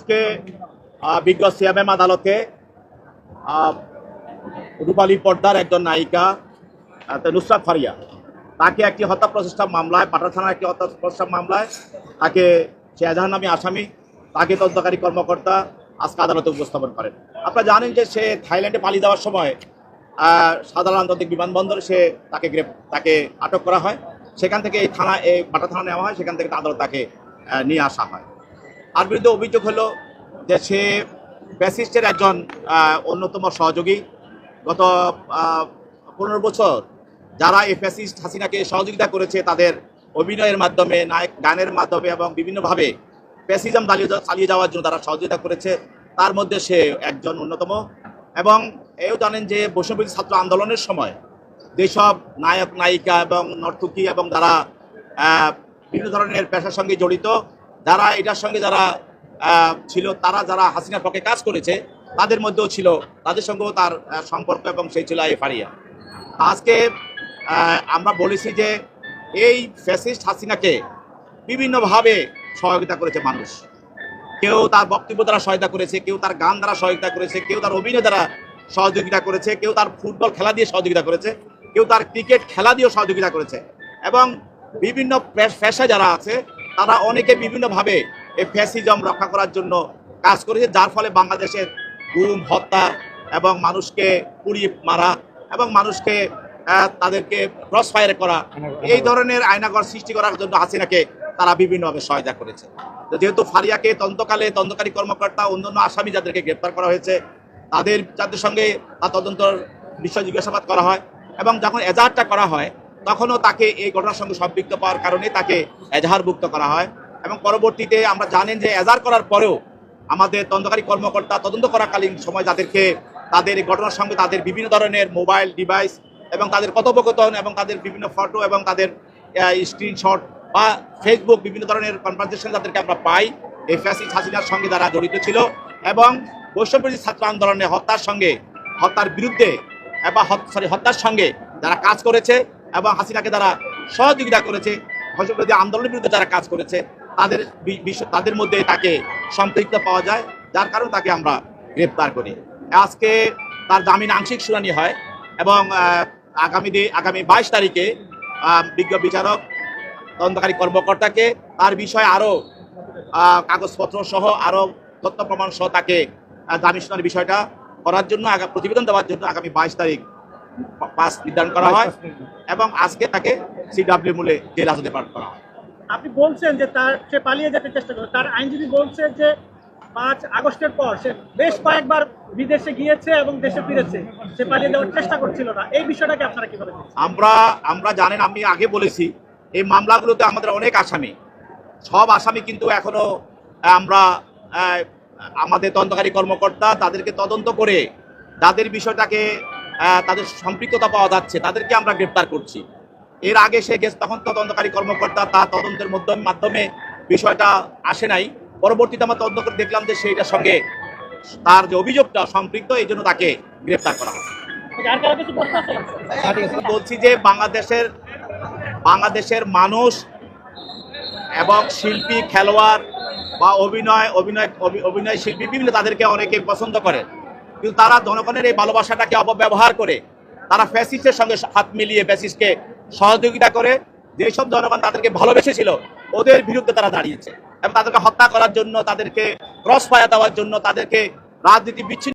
আজকে বিজ্ঞ সিএমএম আদালতে রূপালী পর্দার একজন নায়িকা নুসরাত ফারিয়া তাকে একটি হত্যা প্রচেষ্টা মামলায় পাটরা থানার একটি হত্যা প্রচেষ্টা মামলায় তাকে সে এজাহার নামী আসামি তাকে তদন্তকারী কর্মকর্তা আজকে আদালতে উপস্থাপন করেন। আপনারা জানেন যে সে থাইল্যান্ডে পালিয়ে যাওয়ার সময় সাধারণ আন্তর্জাতিক বিমানবন্দরে তাকে আটক করা হয়। সেখান থেকে এই পাটরা থানা নেওয়া হয়, সেখান থেকে আদালত তাকে নিয়ে আসা হয়। তার বিরুদ্ধে অভিযোগ হলো যে সে ফ্যাসিস্টের একজন অন্যতম সহযোগী। গত 15 বছর যারা এই ফ্যাসিস্ট হাসিনাকে সহযোগিতা করেছে তাদের অভিনয়ের মাধ্যমে, নায়ক গানের মাধ্যমে এবং বিভিন্নভাবে ফ্যাসিজম চালিয়ে যাওয়ার জন্য তারা সহযোগিতা করেছে, তার মধ্যে সে একজন অন্যতম। এবং এও জানেন যে বৈষম্যবিরোধী ছাত্র আন্দোলনের সময় যেসব নায়ক নায়িকা এবং নর্তকী এবং যারা বিভিন্ন ধরনের পেশার সঙ্গে জড়িত, যারা এটার সঙ্গে যারা ছিল, তারা যারা হাসিনার পক্ষে কাজ করেছে তাদের মধ্যেও ছিল, তাদের সঙ্গেও তার সম্পর্ক এবং সেই ছিল এই ফারিয়া। আজকে আমরা বলেছি যে এই ফ্যাসিস্ট হাসিনাকে বিভিন্নভাবে সহযোগিতা করেছে মানুষ। কেউ তার বক্তব্য দ্বারা সহায়তা করেছে, কেউ তার গান দ্বারা সহযোগিতা করেছে, কেউ তার অভিনয় দ্বারা সহযোগিতা করেছে, কেউ তার ফুটবল খেলা দিয়ে সহযোগিতা করেছে, কেউ তার ক্রিকেট খেলা দিয়েও সহযোগিতা করেছে। এবং বিভিন্ন পেশা যারা আছে তারা অনেকে বিভিন্নভাবে এই ফ্যাসিজম রক্ষা করার জন্য কাজ করেছে, যার ফলে বাংলাদেশের গুম, হত্যা এবং মানুষকে পুড়িয়ে মারা এবং মানুষকে তাদেরকে ক্রস ফায়ার করা, এই ধরনের আয়নাঘর সৃষ্টি করার জন্য হাসিনাকে তারা বিভিন্নভাবে সহায়তা করেছে। তো যেহেতু ফারিয়াকে তদন্তকালে তদন্তকারী কর্মকর্তা অন্যান্য আসামি যাদেরকে গ্রেপ্তার করা হয়েছে যাদের সঙ্গে তার তদন্তর বিষয় জিজ্ঞাসাবাদ করা হয় এবং যখন এজাহারটা করা হয় তখনও তাকে এই ঘটনার সঙ্গে সম্পৃক্ত পাওয়ার কারণে তাকে এজাহারভুক্ত করা হয়। এবং পরবর্তীতে আমরা জানেন যে এজাহার করার পরেও আমাদের তদন্তকারী কর্মকর্তা তদন্ত করাকালীন সময় তাদের এই ঘটনার সঙ্গে তাদের বিভিন্ন ধরনের মোবাইল ডিভাইস এবং তাদের কথোপকথন এবং তাদের বিভিন্ন ফটো এবং তাদের স্ক্রিনশট বা ফেসবুক বিভিন্ন ধরনের কনভারসেশন যাদেরকে আমরা পাই, এই ফ্যাসিস্ট হাসিনার সঙ্গে যারা জড়িত ছিল এবং বৈষম্যবিরোধী ছাত্র আন্দোলনে হত্যার বিরুদ্ধে হত্যার সঙ্গে যারা কাজ করেছে এবং হাসিনাকে যারা সহযোগিতা করেছে, বৈষম্যবিরোধী আন্দোলনের বিরুদ্ধে যারা কাজ করেছে তাদের মধ্যে তাকে সম্পৃক্ত পাওয়া যায়, যার কারণে তাকে আমরা গ্রেপ্তার করি। আজকে তার জামিন আংশিক শুনানি হয় এবং আগামী 22 তারিখে বিজ্ঞ বিচারক তদন্তকারী কর্মকর্তাকে তার বিষয়ে আরও কাগজপত্র সহ আরও তথ্য প্রমাণ সহ তাকে জামিন শুনানির বিষয়টা করার জন্য প্রতিবেদন দেওয়ার জন্য আগামী 22 তারিখ পাস নির্ধারণ করা হয় এবং আজকে তাকে সিডব্লিউ মূলে জেল হাজতে পাঠানো করা হয়। আপনি বলছেন যে সে পালিয়ে যেতে চেষ্টা করে, তার আইনজীবী বলছে যে 5 আগস্টের পর সে বেশ কয়েকবার বিদেশে গিয়েছে এবং দেশে ফিরেছে, সে পালিয়ে যাওয়ার চেষ্টা করছিল না। এই বিষয়টাকে আপনারা কিভাবে দেখছেন? আমরা জানেন, আমি আগে বলেছি এই মামলাগুলোতে আমাদের অনেক আসামি, সব আসামি কিন্তু এখনো আমরা আমাদের তদন্তকারী কর্মকর্তা তাদেরকে তদন্ত করে যাদের বিষয়টাকে তাদের সম্পৃক্ততা পাওয়া যাচ্ছে তাদেরকে আমরা গ্রেপ্তার করছি। এর আগে সে গেছে তখন তদন্তকারী কর্মকর্তা তার তদন্তের মাধ্যমে বিষয়টা আসে নাই। পরবর্তীতে আমরা তদন্ত করে দেখলাম যে সেইটার সঙ্গে তার যে অভিযোগটা সম্পৃক্ত, এই জন্য তাকে গ্রেপ্তার করা হয়। বলছি যে বাংলাদেশের মানুষ এবং শিল্পী, খেলোয়াড় বা অভিনয় শিল্পী বিভিন্ন তাদেরকে অনেকে পছন্দ করে, কিন্তু তারা জনগণের এই ভালোবাসাটাকে অপব্যবহার করে তারা ফ্যাসিস্টের সঙ্গে হাত মিলিয়ে ফ্যাসিস্টকে সহযোগিতা করে। যেসব জনগণ তাদেরকে ভালোবেসেছিল ওদের বিরুদ্ধে তারা দাঁড়িয়েছে এবং তাদেরকে হত্যা করার জন্য, তাদেরকে ক্রস ফায়ার দেওয়ার জন্য, তাদেরকে রাজনীতি বিচ্ছিন্ন